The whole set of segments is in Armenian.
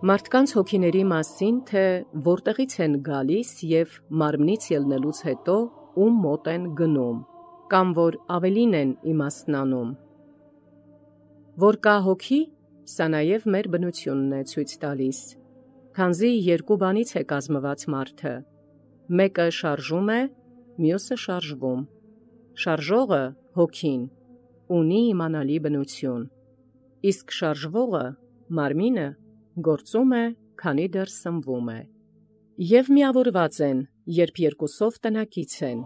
Մարդկանց հոգիների մասին, թե որտեղից են գալիս և մարմնից ելնելուց հետո ում մոտ են գնում, կամ որ ավելին են իմաստնանում։ Որ կա հոգի, սա նաև մեր բնությունն է ցույց տալիս, քանզի երկու բանից է կազմված մարդը, մեկը շարժում է, մյուսը շարժվում։ Շարժողը, հոգին, ունի իմանալի բնություն, իսկ շարժվողը, մարմինը, գործում է, քանի դեռ սնվում է։ Եվ միավորված են, երբ երկուսով տնակից են,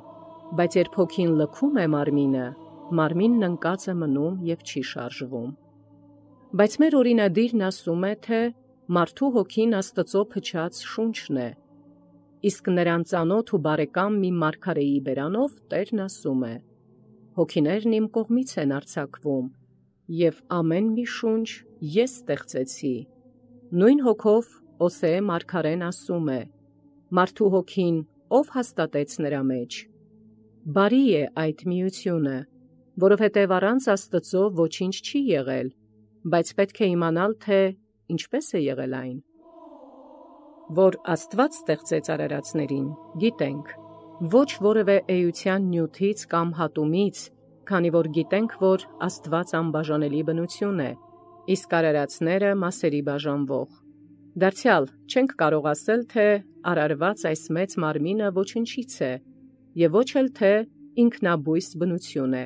բայց երբ հոգին լքում է մարմինը, մարմինն ընկած է մնում և չի շարժվում։ Բայց մեր օրինադիրն ասում է, թե մարդու հոգին Աստծո փչած շունչն է, իսկ նրան ծանոթ ու բարեկամ մի մարգարեի բերանով Տերն ասում է. «Հոգիներն իմ կողմից են արձակվում, և ամեն մի շունչ ես ստեղծեցի»։ Նույն հոգով Օսեե մարգարեն ասում է. «Մարդու հոգին ով հաստատեց նրա մեջ»։ Բարի է այդ միությունը, որովհետև առանց Աստծո ոչինչ չի եղել, բայց պետք է իմանալ, թե ինչպես է եղել այն։ Որ Աստված ստեղծեց արարածներին, գիտենք, ոչ որևէ էության նյութից կամ հատումից, քանի որ գիտենք, որ Աստված անբաժանելի բնություն է, իսկ արարածները մասերի բաժանվող։ Դարձյալ չենք կարող ասել, թե արարված այս մեծ մարմինը ոչնչից է, և ոչ էլ թե ինքնաբույս բնություն է։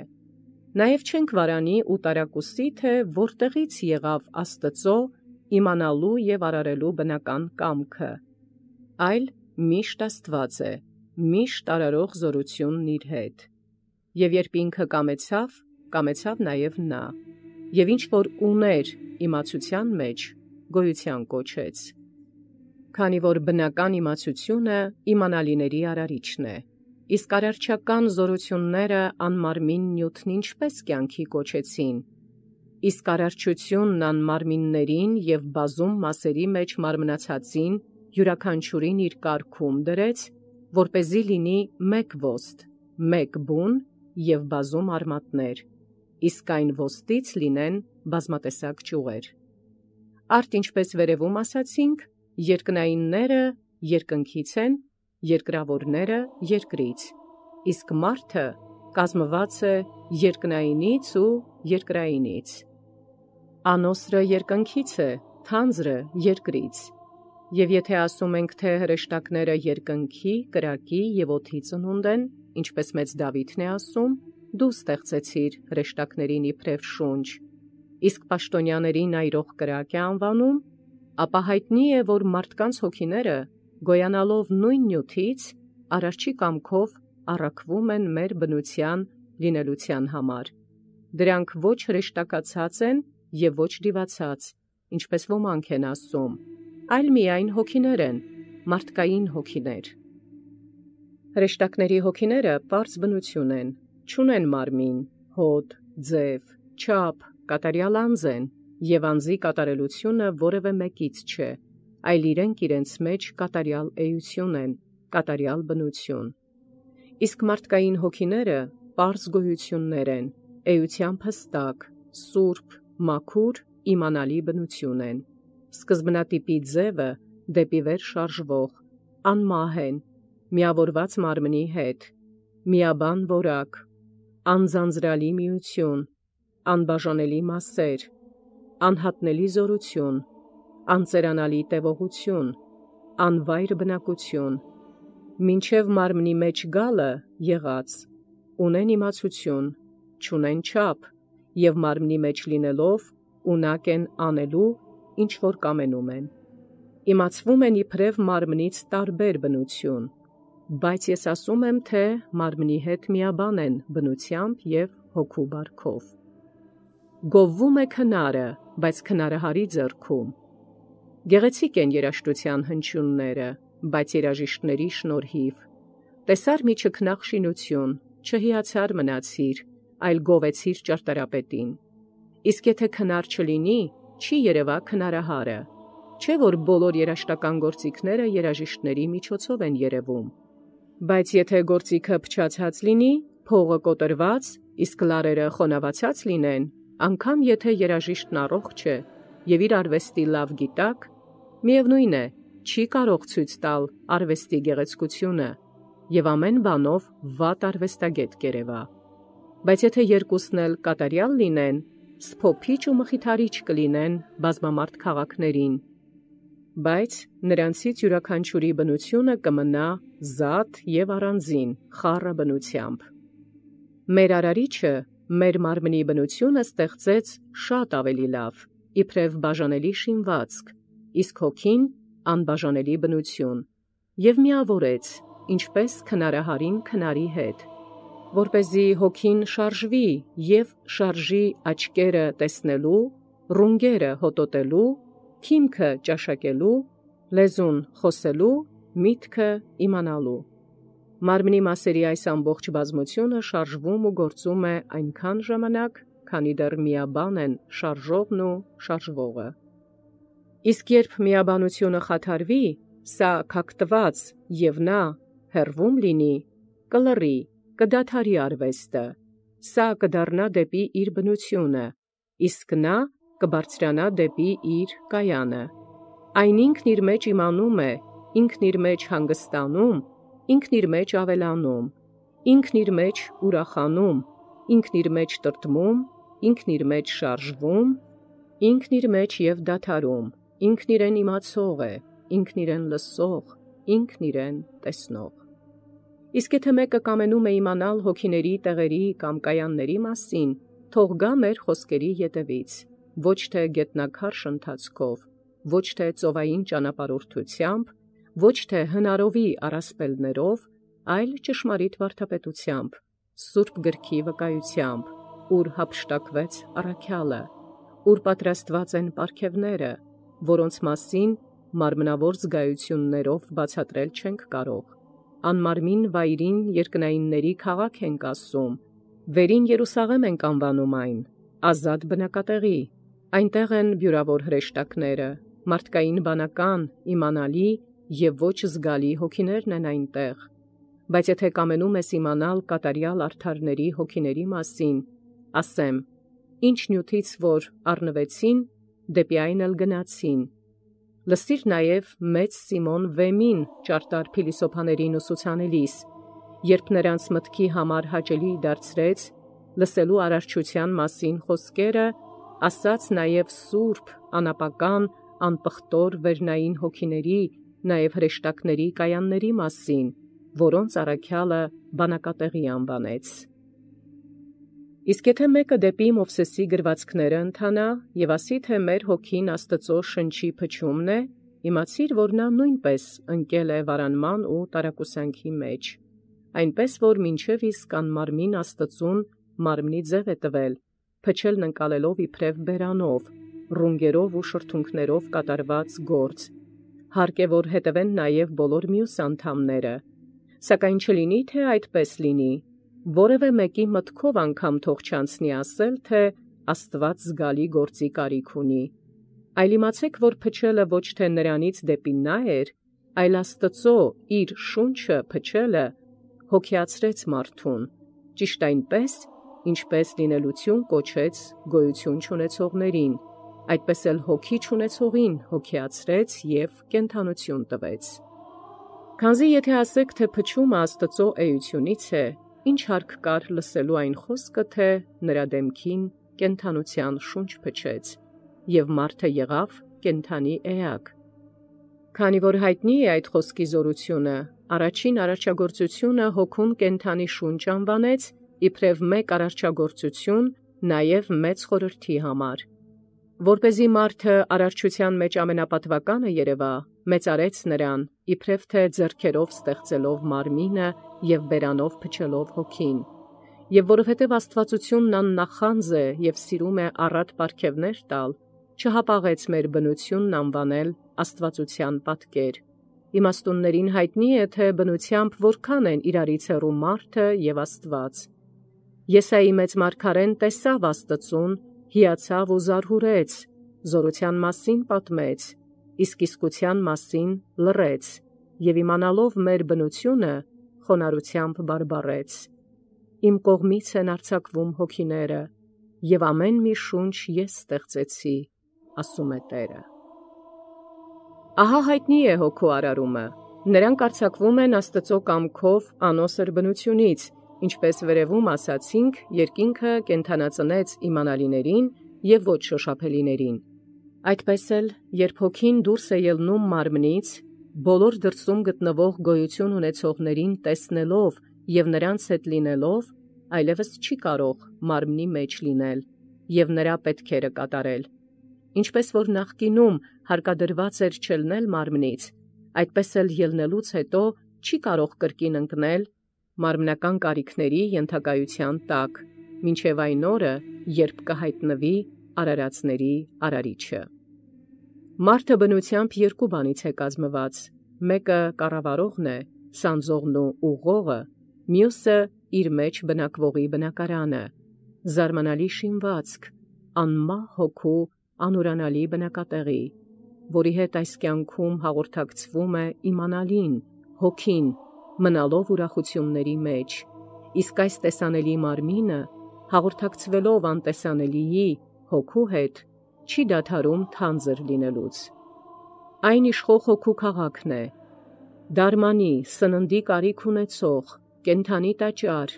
Նաև չենք վարանի ու տարակուսի, թե որտեղից եղավ Աստծո իմանալու և արարելու բնական կամքը, այլ միշտ Աստված է, միշտ արարող զորությունն իր հետ։ Եվ երբ ինքը կամեցավ, կամեցավ նաև նա, և ինչ որ ուներ իմացության մեջ, գոյության կոչեց։ Քանի որ բնական իմացությունը իմանալիների արարիչն է, իսկ արարչական զորությունները անմարմին նյութն ինչպես կյանքի կոչեցին, իսկ արարչությունն անմարմիններին և բազում մասերի մեջ մարմնացածին յուրաքանչյուրին իր կարգում դրեց, որպեսզի լինի մեկ ոստ, մեկ բուն և բազում արմատներ, իսկ այն ոստից լինեն բազմատեսակ ճյուղեր։ Արդ ինչպես վերևում ասացինք, երկնայինները երկնքից են, երկրավորները երկրից, իսկ մարդը կազմված է երկնայինից ու երկրայինից։ Անոսրը երկնքից է, թանձրը երկրից։ Եվ եթե ասում ենք, թե հրեշտակները երկնքի, կրակի և օդի ծնունդ են, ինչպես մեծ Դավիթն է ասում. «Դու ստեղծեցիր հրեշտակներին իբրև շունչ, իսկ պաշտոնյաներին այրող կրակ է անվանում», ապա հայտնի է, որ մարդկանց հոգիները, գոյանալով նույն նյութից, արարչի կամքով առաքվում են մեր բնության լինելության համար։ Դրանք ոչ հրեշտակացած են և ոչ դիվացած, ինչպես ոմանք են ասում, այլ միայն հոգիներ են, մարդկային հոգիներ։ Հրեշտակների հոգիները պարզ բնություն են, չունեն մարմին, հոտ, ձև, չափ, կատարյալ անձ են, և անձի կատարելությունը որևէ մեկից չէ, այլ իրենք իրենց մեջ կատարյալ էություն են, կատարյալ բնություն։ Իսկ մարդկային հոգիները պարզ գոյություններ են, էությամբ հստակ, սուրբ, մաքուր, իմանալի բնություն են, սկզբնատիպի ձևը դեպի վեր շարժվող, անմահ են, միավորված մարմնի հետ, միաբան որակ, անձանձրալի միություն, անբաժանելի մասեր, անհատնելի զորություն, անծերանալի տևողություն, անվայր բնակություն, մինչև մարմնի մեջ գալը եղած, ունեն իմացություն, չունեն չափ, և մարմնի մեջ լինելով ունակ են անելու, ինչ որ կամենում են։ Իմացվում են իբրև մարմնից տարբեր բնություն, բայց ես ասում եմ, թե մարմնի հետ միաբան են բնությամբ և հոգու բարքով։ Գովվում է քնարը, բայց քնարահարի ձեռքում։ Գեղեցիկ են երաժշտության հնչյունները, բայց երաժիշտների շնորհիվ։ Տեսար մի չքնաղ շինություն, չհիացար մնացիր, այլ գովեցիր ճարտարապետին։ Իսկ եթե քնար չլինի, չի երևա քնարահարը։ Չէ՞ որ բոլոր երաժշտական գործիքները երաժիշտների միջոցով են երևում։ Բայց եթե գործիքը փչացած լինի, փողը կոտրված, իսկ լարերը խոնավացած լինեն, անգամ եթե երաժիշտն առողջ է և իր արվեստի լավ գիտակ, Միևնույն է, չի կարող ցույց տալ արվեստի գեղեցկությունը եւ ամեն բանով վատ արվեստագետ կերևա։ Բայց եթե երկուսն էլ կատարյալ լինեն, սփոփիչ ու մխիթարիչ կլինեն բազմամարդ քաղաքներին, բայց նրանցից յուրաքանչյուրի բնությունը կմնա զատ եւ առանձին, խառը բնությամբ։ Մեր արարիչը մեր մարմնի բնությունը ստեղծեց շատ ավելի լավ, իբրև բաժանելի շինվածք, իսկ հոգին անբաժանելի բնություն, եւ միավորեց, ինչպես քնարահարին քնարի հետ, որպեսզի հոգին շարժվի եւ շարժի աչքերը տեսնելու, ռունգերը հոտոտելու, քիմքը ճաշակելու, լեզուն խոսելու, միտքը իմանալու։ Մարմնի մասերի այս ամբողջ բազմությունը շարժվում ու գործում է այնքան ժամանակ, քանի դեռ միաբան են շարժողն ու շարժվողը։ Իսկ երբ միաբանությունը խաթարվի, սա քակտված եւ նա հեռվում լինի, կլռի, կդադարի արվեստը, սա կդառնա դեպի իր բնությունը, իսկ նա կբարձրանա դեպի իր կայանը։ Այն ինքն իր մեջ իմանում է, ինքն իր մեջ հանգստանում, ինքն իր մեջ ավելանում, ինքն իր մեջ ուրախանում, ինքն իր մեջ տրտմում, ինքն իր մեջ շարժվում, ինքն իր մեջ եւ դադարում, ինքն իրեն իմացող է, ինքն իրեն լսող, ինքն իրեն տեսնող։ Իսկ եթե մեկը կամենում է իմանալ հոգիների տեղերի կամ կայանների մասին, թող գա մեր խոսքերի ետևից, ոչ թե գետնակարշ ընթացքով, ոչ թե ծովային ճանապարհորդությամբ, ոչ թե հնարովի առասպելներով, այլ ճշմարիտ վարդապետությամբ, Սուրբ գրքի վկայությամբ, ուր հափշտակվեց առաքյալը, ուր պատրաստված են պարգևները, որոնց մասին մարմնավոր զգայություններով բացատրել չենք կարող, անմարմին վայրին երկնայինների քաղաք ենք ասում, վերին Երուսաղեմ ենք անվանում այն, ազատ բնակատեղի, այնտեղ են բյուրավոր հրեշտակները, մարդկային բանական, իմանալի եւ ոչ զգալի հոգիներն են այնտեղ, բայց եթե կամենում ես իմանալ կատարյալ արդարների հոգիների մասին, ասեմ, ինչ նյութից որ առնվեցին, դեպի այն էլ գնացին։ Լսիր նաև մեծ Սիմոն Վեմին ճարտար փիլիսոփաներին ուսուցանելիս, երբ նրանց մտքի համար հաճելի դարձրեց լսելու արարչության մասին խոսքերը, ասաց նաև սուրբ, անապական, անպղտոր վերնային հոգիների, նաև հրեշտակների կայանների մասին, որոնց առաքյալը բանակատեղի անվանեց։ Իսկ եթե մեկը դեպի Մովսեսի գրվածքները ընթանա եւ ասի, թե մեր հոգին Աստծո շնչի փչումն է, իմացիր, որ նա նույնպես ընկել է վարանման ու տարակուսանքի մեջ, այնպես որ մինչև իսկ անմարմին Աստծուն մարմնի ձև է տվել, փչելն ընկալելով իբրև բերանով, ռունգերով ու շրթունքներով կատարված գործ, հարկ է որ հետևեն նաև բոլոր մյուս անդամները, սակայն չլինի, թե այդպես լինի, որևէ մեկի մտքով անգամ թող չանցնի ասել, թե Աստված զգալի գործի կարիք ունի, այլ իմացեք, որ փչելը ոչ թե նրանից դեպի նա էր, այլ Աստծո իր շունչը փչելը հոգիացրեց մարդուն, ճիշտ այնպես, ինչպես լինելություն կոչեց գոյություն չունեցողներին, այդպես էլ հոգի չունեցողին հոգիացրեց և կենդանություն տվեց։ Քանզի եթե ասեք, թե փչումը Աստծո էությունից է, ինչ հարկ կար լսելու այն խոսքը, թե նրա դեմքին կենդանության շունչ փչեց, և մարդը եղավ կենդանի էակ։ Քանի որ հայտնի է այդ խոսքի զորությունը, առաջին արարչագործությունը հոգուն կենդանի շունչ անվանեց, իբրև մեկ արարչագործություն, նաև մեծ խորհրդի համար, որպեսզի մարդը արարչության մեջ ամենապատվականը երևա, մեծարեց նրան, իբրև թե ձեռքերով ստեղծելով մարմինը և բերանով փչելով հոգին, և որովհետև աստվածությունն աննախանձ է և սիրում է առատ պարգևներ տալ, չհապաղեց մեր բնությունն անվանել աստվածության պատկեր։ Իմաստուններին հայտնի է, թե բնությամբ որքան են իրարից հեռու մարդը և Աստված։ Եսայի մեծ մարգարեն տեսավ Աստծուն, հիացավ ու զարհուրեց, զորության մասին պատմեց, իսկ իսկության մասին լռեց, և իմանալով մեր բնությունը, խոնարհությամբ բարբառեց. Իմ կողմից են արձակվում հոգիները, և ամեն մի շունչ ես ստեղծեցի, ասում է Տերը։ Ահա հայտնի է հոգու արարումը։ Նրանք արձակվում են Աստծո կամքով անոսր բնությունից, ինչպես վերևում ասացինք, երկինքը կենթանացնեց իմանալիներին եւ ոչ շոշափելիներին։ Այդպես էլ, երբ հոգին դուրս է ելնում մարմնից, բոլոր դրսում գտնվող գոյություն ունեցողներին տեսնելով եւ նրանց հետ լինելով, այլևս չի կարող մարմնի մեջ լինել եւ նրա պետքերը կատարել։ Ինչպես որ նախկինում հարկադրված էր չելնել մարմնից, այդպես էլ ելնելուց հետո չի կարող կրկին ընկնել մարմնական կարիքների ենթակայության տակ, մինչև այն օրը, երբ կհայտնվի արարածների արարիչը։ Մարդը բնությամբ երկու բանից է կազմված. մեկը կառավարողն է, սանձողն ու ուղղողը, մյուսը իր մեջ բնակվողի բնակարանը, զարմանալի շինվածք, անմահ հոգու անուրանալի բնակատեղի, որի հետ այս կյանքում հաղորդակցվում է իմանալին, հոգին, մնալով ուրախությունների մեջ, իսկ այս տեսանելի մարմինը, հաղորդակցվելով անտեսանելիի հոգու հետ, չի դադարում թանձր լինելուց։ Այն իշխող հոգու քաղաքն է, դարմանի, սննդի կարիք ունեցող, կենդանի տաճար,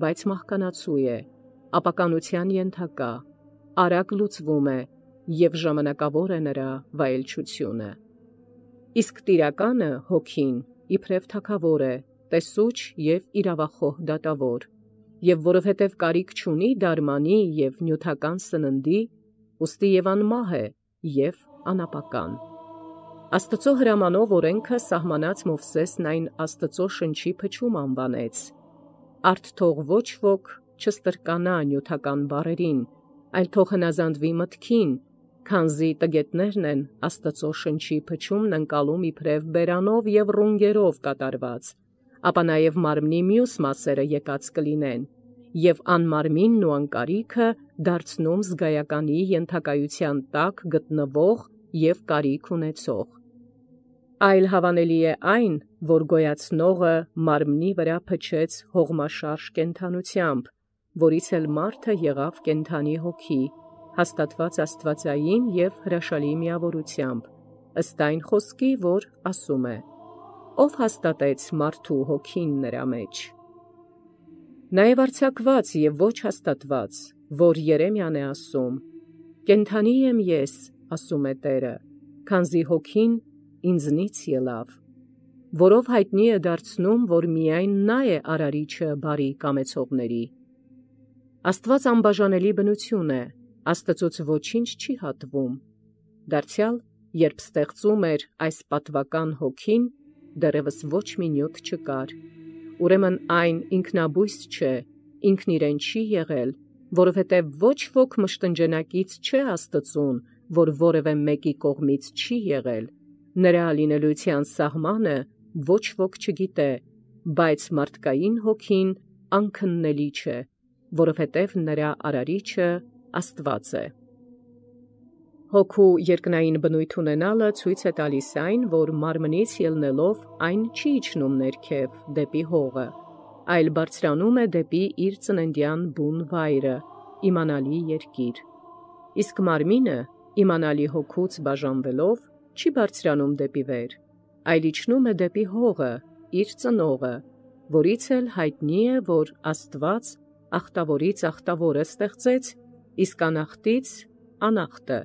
բայց մահկանացու է, ապականության ենթակա, արագ լուծվում է և ժամանակավոր է նրա վայելչությունը։ Իսկ տիրականը հոգին իբրև թագավոր է, տեսուչ և իրավախոհ դատավոր, և որովհետև կարիք չունի դարմանի և նյութական սննդի, ուստի և անմահ է և անապական։ Աստծո հրամանով օրենքը սահմանած Մովսեսն այն Աստծո շնչի փչում անվանեց. արդ թող ոչ ոք չստրկանա նյութական բառերին, այլ թող հնազանդվի մտքին, քանզի տգետներն են Աստծո շնչի փչումն ընկալում իբրև բերանով և ռունգերով կատարված, ապա նաև մարմնի մյուս մասերը եկած կլինեն, և անմարմինն ու անկարիքը դարձնում զգայականի ենթակայության տակ գտնվող և կարիք ունեցող։ Այլ հավանելի է այն, որ գոյացնողը մարմնի վրա փչեց հողմաշարժ կենդանությամբ, որից էլ մարդը եղավ կենդանի հոգի, հաստատված աստվածային և հրաշալի միավորությամբ, ըստ այն խոսքի, որ ասում է. «Ով հաստատեց մարդու հոգին նրա մեջ»։ Նաև արձակված և ոչ հաստատված, որ Երեմիան է ասում. «Կենդանի եմ ես, ասում է Տերը, քանզի հոգին ինձնից ելավ», որով հայտնի է դարձնում, որ միայն նա է արարիչը բարի կամեցողների։ Աստված անբաժանելի բնություն է, Աստծուց ոչինչ չի հատվում։ Դարձյալ, երբ ստեղծում էր այս պատվական հոգին, դեռևս ոչ մի նյութ չկար։ Ուրեմն այն ինքնաբույս չէ, ինքն իրեն չի եղել, որովհետև ոչ ոք մշտնջենակից չէ Աստծուն, որ որևէ մեկի կողմից չի եղել, նրա լինելության սահմանը ոչ ոք չգիտե, բայց մարդկային հոգին անքննելի չէ, որովհետև նրա արարիչը Աստված է։ Հոգու երկնային բնույթ ունենալը ցույց է տալիս այն, որ մարմնից ելնելով այն չի իջնում ներքև դեպի հողը, այլ բարձրանում է դեպի իր ծննդյան բուն վայրը, իմանալի երկիր։ Իսկ մարմինը, իմանալի հոգուց բաժանվելով, չի բարձրանում դեպի վեր, այլ իջնում է դեպի հողը, իր ծնողը, որից էլ հայտնի է, որ Աստված ախտավորից ախտավորը ստեղծեց, իսկ անախտից անախտը,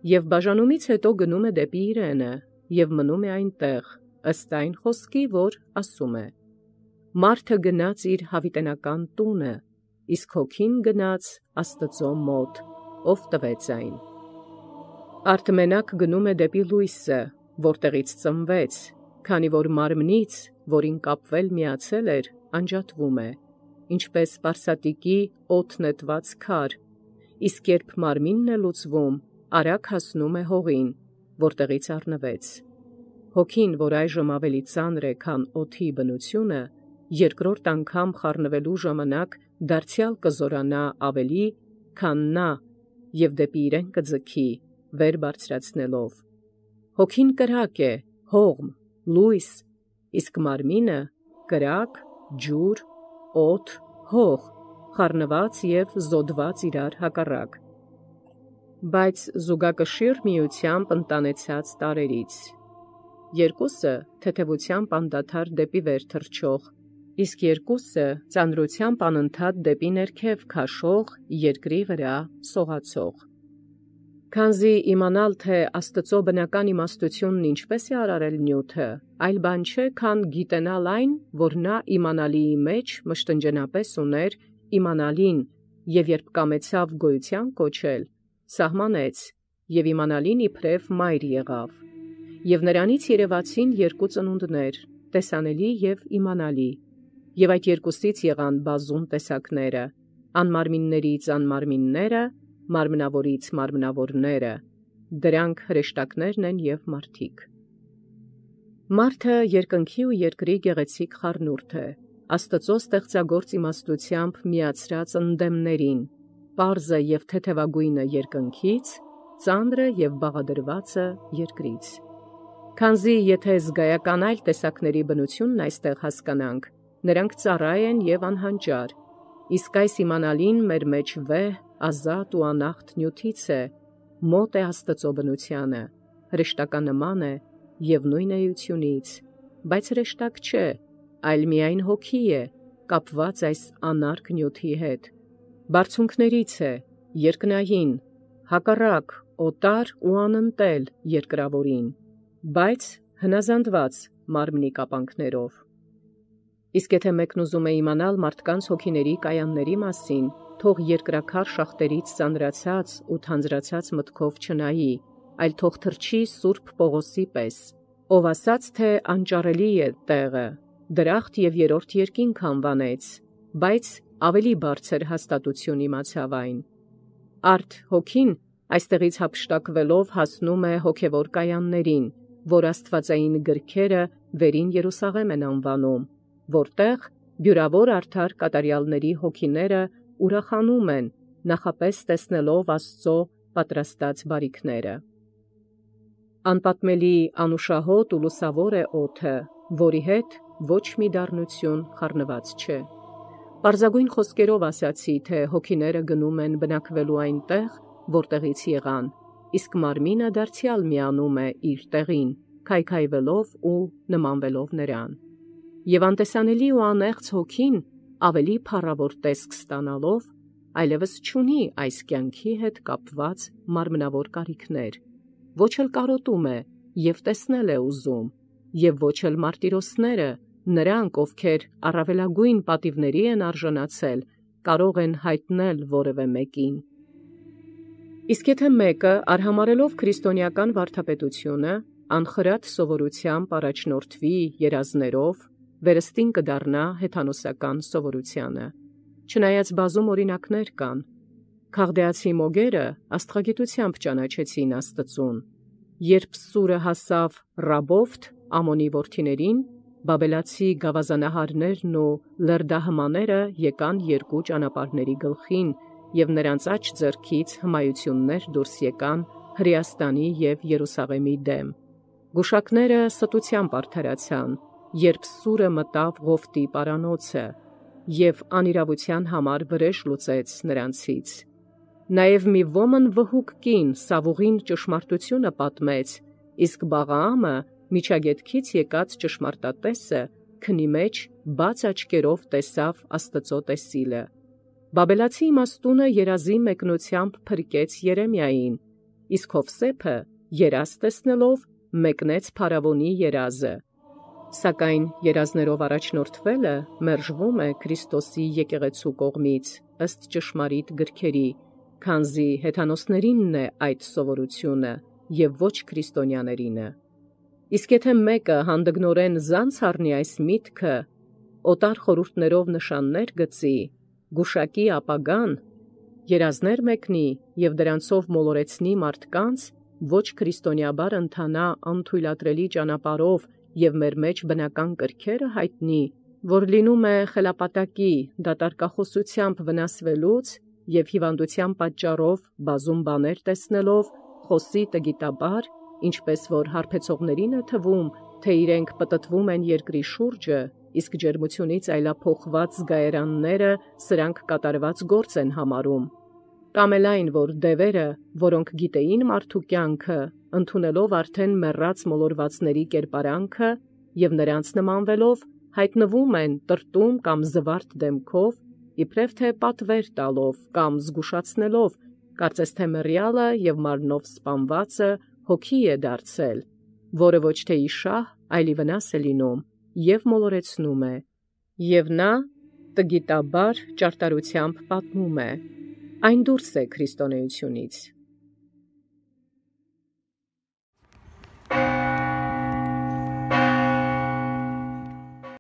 և բաժանումից հետո գնում է դեպի իրենը և մնում է այնտեղ, ըստ այն խոսքի, որ ասում է. «Մարդը գնաց իր հավիտենական տունը, իսկ հոգին գնաց Աստծո մոտ, ով տվեց այն»։ Արդ մենակ գնում է դեպի լույսը, որտեղից ծնվեց, քանի որ մարմնից, որին կապվել միացել էր, անջատվում է, ինչպես պարսատիկի օդ նետված քար, իսկ երբ մարմինն է լուծվում, արագ հասնում է հողին, որտեղից առնվեց։ Հոգին, որ այժմ ավելի ծանր է, քան օդի բնությունը, երկրորդ անգամ խառնվելու ժամանակ դարձյալ կզորանա ավելի, քան նա, և դեպի իրեն կձգի, վեր բարձրացնելով։ Հոգին կրակ է, հողմ, լույս, իսկ մարմինը կրակ, ջուր, օդ, հող, խառնված և զոդված իրար հակառակ, բայց զուգակշիռ միությամբ ընտանեցած տարրերից, երկուսը թեթևությամբ անդադար դեպի վեր թռչող, իսկ երկուսը ծանրությամբ անընդհատ դեպի ներքև քաշող, երկրի վրա սողացող։ Քանզի իմանալ, թե Աստծո բնական իմաստությունն ինչպես է արարել նյութը, այլ բան չէ, քան գիտենալ այն, որ նա իմանալիի մեջ մշտնջենապես ուներ իմանալին, եւ երբ կամեցավ գոյության կոչել, սահմանեց, եւ իմանալին իբրև մայր եղավ։ Եվ նրանից երևացին երկու ծնունդներ, տեսանելի եւ իմանալի, եւ այդ երկուսից եղան բազում տեսակները, անմարմիններից անմարմինները, մարմնավորից մարմնավորները, դրանք հրեշտակներն են եւ մարդիկ։ Մարդը երկնքի ու երկրի գեղեցիկ խառնուրդ է, Աստծո ստեղծագործ իմաստությամբ միացրած ընդդեմներին, պարզը եւ թեթևագույնը երկնքից, ծանրը եւ բաղադրվածը երկրից։ Քանզի եթե զգայական այլ տեսակների բնությունն այստեղ հասկանանք, նրանք ծառայ են եւ անհանճար, իսկ այս իմանալին մեր մեջ վեհ, ազատ ու անախտ նյութից է, մոտ է Աստծո բնությանը, հրեշտականման է եւ նույն էությունից, բայց հրեշտակ չէ, այլ միայն հոգի է, կապված այս անարգ նյութի հետ, բարձունքներից է, երկնային, հակառակ, օտար ու անընտել երկրավորին, բայց հնազանդված մարմնի կապանքներով։ Իսկ եթե մեկն ուզում է իմանալ մարդկանց հոգիների կայանների մասին, թող երկրաքար շախտերից ծանրացած ու թանձրացած մտքով չնայի, այլ թող թռչի Սուրբ Պողոսի պես, ով ասաց, թե անճարելի է տեղը, դրախտ եւ երրորդ երկինք անվանեց, բայց ավելի բարձր հաստատություն իմացավ այն։ Արդ հոգին այստեղից հափշտակվելով հասնում է հոգևոր կայաններին, որ աստվածային գրքերը վերին Երուսաղեմ են անվանում, որտեղ բյուրավոր արդար կատարյալների հոգիները ուրախանում են, նախապես տեսնելով Աստծո պատրաստած բարիքները։ Անպատմելի անուշահոտ ու լուսավոր է օդը, որի հետ ոչ մի դառնություն խառնված չէ։ Պարզագույն խոսքերով ասացի, թե հոգիները գնում են բնակվելու այնտեղ, որտեղից եղան, իսկ մարմինը դարձյալ միանում է իր տեղին, քայքայվելով ու նմանվելով նրան։ Եվ անտեսանելի ու անեղծ հոգին, ավելի փառավոր տեսք ստանալով, այլևս չունի այս կյանքի հետ կապված մարմնավոր կարիքներ, ոչ էլ կարոտում է եւ տեսնել է ուզում, եւ ոչ էլ մարտիրոսները, նրանք, ովքեր առավելագույն պատիվների են արժանացել, կարող են հայտնել որևէ մեկին։ Իսկ եթե մեկը, արհամարելով քրիստոնեական վարդապետությունը, անխրատ սովորությամբ առաջնորդվի երազներով, վերստին կդառնա հեթանոսական սովորությանը։ Չնայած բազում օրինակներ կան, քաղդեացի մոգերը աստղագիտությամբ ճանաչեցին Աստծուն, երբ սուրը հասավ Ռաբովթ Ամոնի որդիներին, բաբելացի գավազանահարներն ու լրդահմաները եկան երկու ճանապարհների գլխին, եւ նրանց աջ ձեռքից հմայություններ դուրս եկան Հրեաստանի եւ Երուսաղեմի դեմ։ Գուշակները ստությամբ արդարացան, երբ սուրը մտավ Ղովտի պարանոցը, եւ անիրավության համար վրեժ լուծեց նրանցից։ Նաեւ մի ոմն վհուկ կին Սավուղին ճշմարտությունը պատմեց, իսկ Բաղաամը միջագետքից եկած ճշմարտատեսը քնի մեջ բաց աչքերով տեսավ Աստծո տեսիլը։ Բաբելացի իմաստունը երազի մեկնությամբ փրկեց Երեմիային, իսկ Հովսեփը երազ տեսնելով մեկնեց Փարավոնի երազը։ Սակայն երազներով առաջնորդվելը մերժվում է Քրիստոսի եկեղեցու կողմից ըստ ճշմարիտ գրքերի, քանզի հեթանոսներինն է այդ սովորությունը եւ ոչ քրիստոնյաներինը։ Իսկ եթե մեկը հանդգնորեն զանց առնի այս միտքը, օտար խորհուրդներով նշաններ գծի, գուշակի ապագան, երազներ մեկնի եւ դրանցով մոլորեցնի մարդկանց, ոչ քրիստոնյաբար ընթանա անթույլատրելի ճանապարհով եւ մեր մեջ բնական կրքերը հայտնի, որ լինում է խելապատակի դատարկախոսությամբ վնասվելուց եւ հիվանդության պատճառով բազում բաներ տեսնելով խոսի տգիտաբար, ինչպես որ հարբեցողներին է թվում, թե իրենք պտտվում են երկրի շուրջը, իսկ ջերմությունից այլափոխված զգայարանները սրանք կատարված գործ են համարում։ Կամ էլ այն, որ դևերը, որոնք գիտեին մարդու կյանքը, ընդունելով արդեն մեռած մոլորվածների կերպարանքը եւ նրանց նմանվելով, հայտնվում են տրտում կամ զվարթ դեմքով, իբրև թե պատվեր տալով կամ զգուշացնելով, կարծես թե մեռյալը եւ մարմնով սպանվածը հոգի է դարձել, որը ոչ թե իշահ, այլ վնաս է լինում եւ մոլորեցնում է, եւ նա տգիտաբար ճարտարությամբ պատմում է. այն դուրս է քրիստոնեությունից։